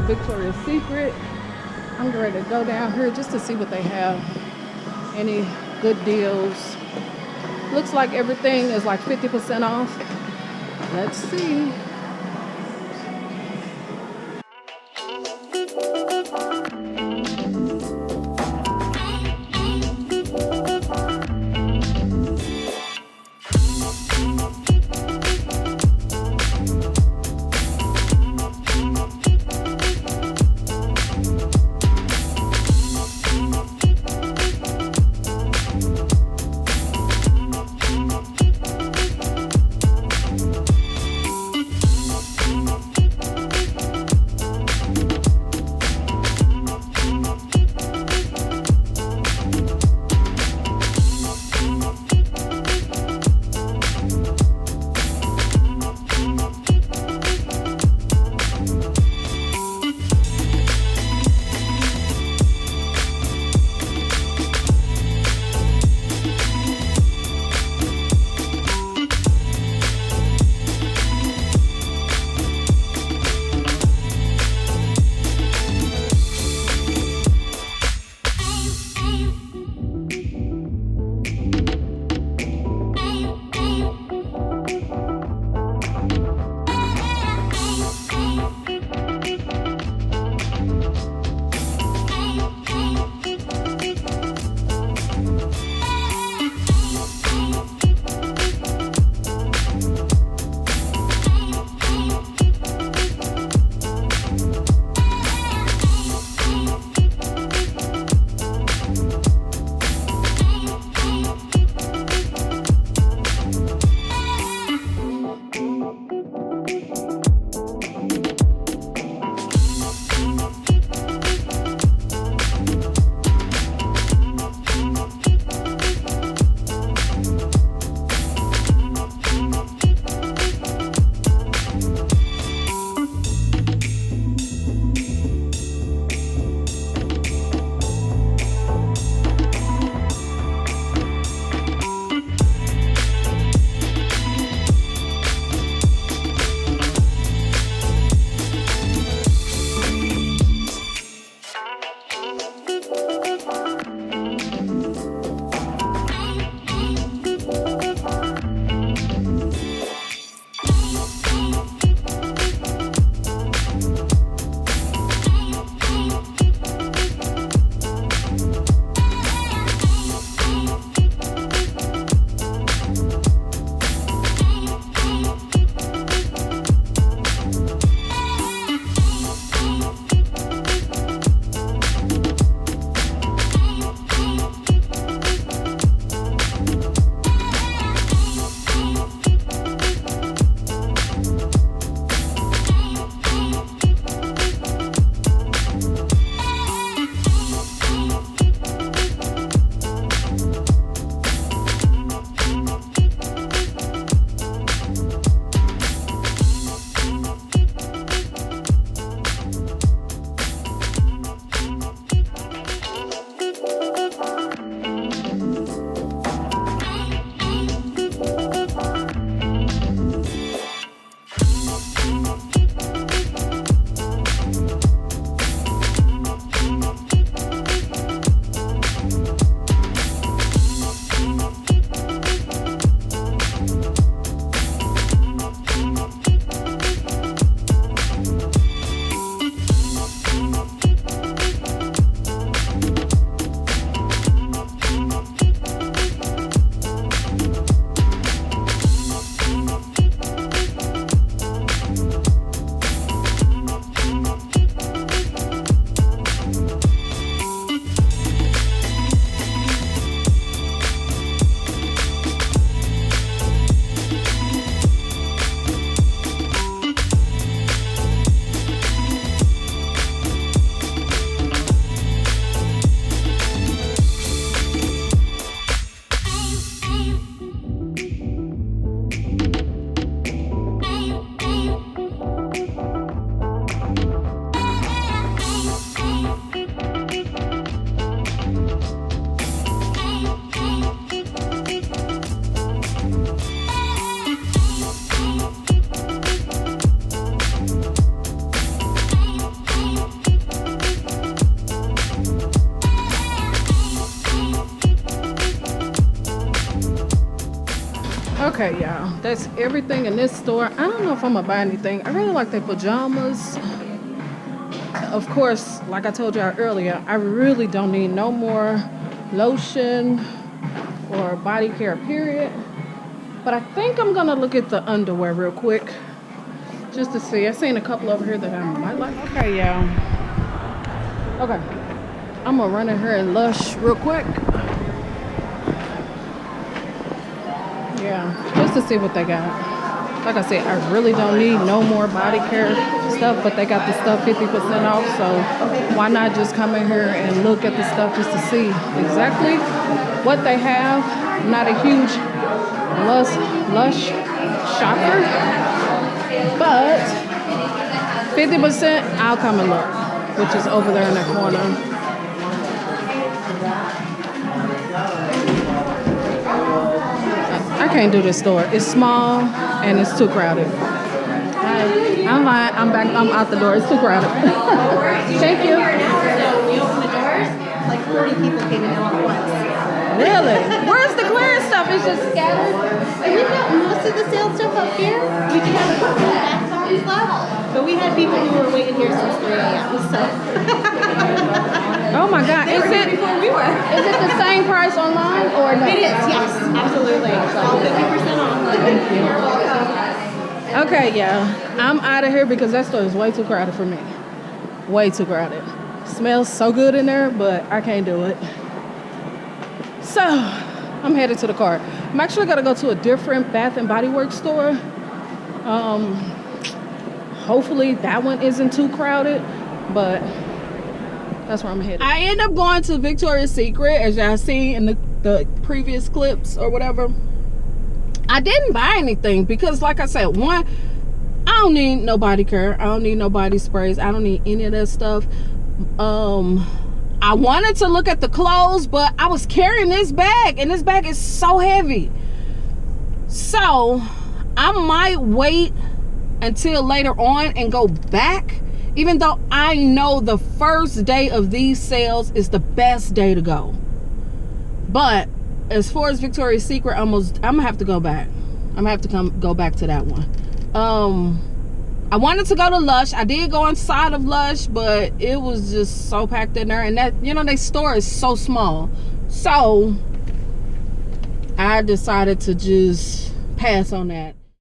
Victoria's Secret. I'm ready to go down here just to see what they have. Any good deals. Looks like everything is like 50% off. Let's see. Okay, y'all, that's everything in this store. I don't know if I'm gonna buy anything. I really like their pajamas. Of course, like I told y'all earlier, I really don't need no more lotion or body care, period. But I think I'm gonna look at the underwear real quick just to see. I've seen a couple over here that I might like. Okay, y'all. Okay, I'm gonna run in here and Lush real quick. Yeah, just to see what they got. Like I said, I really don't need no more body care stuff, but they got the stuff 50% off, so why not just come in here and look at the stuff just to see exactly what they have. I'm not a huge Lush shopper, but 50% I'll come and look, which is over there in that corner. I can't do this store. It's small and it's too crowded. I'm lying. I'm back. I'm out the door. It's too crowded. Thank you. So we opened the doors. Like 40 people came in all at once. Really? Where's the clearance stuff? It's just scattered. And we've got most of the sales stuff up here. We do have a couple of back boxes left, but we had people who were waiting here since 3 a.m. So. Oh my God! They were here before we were. Is it the same price online or no? It is. Yes, absolutely. All 50% off. Thank you. You're welcome. Okay, yeah, I'm out of here because that store is way too crowded for me. Way too crowded. Smells so good in there, but I can't do it. So, I'm headed to the car. I'm actually gonna go to a different Bath and Body Works store. Hopefully that one isn't too crowded, but that's where I'm headed. I end up going to Victoria's Secret, as y'all see in the previous clips or whatever. I didn't buy anything because, like I said, one, I don't need no body care. I don't need no body sprays. I don't need any of that stuff. I wanted to look at the clothes, but I was carrying this bag, and this bag is so heavy. So I might wait until later on and go back, even though I know the first day of these sales is the best day to go. But as far as Victoria's Secret, I'm gonna have to go back. I'm gonna have to go back to that one. I wanted to go to Lush. I did go inside of Lush, but it was just so packed in there, and that, you know, their store is so small. So I decided to just pass on that.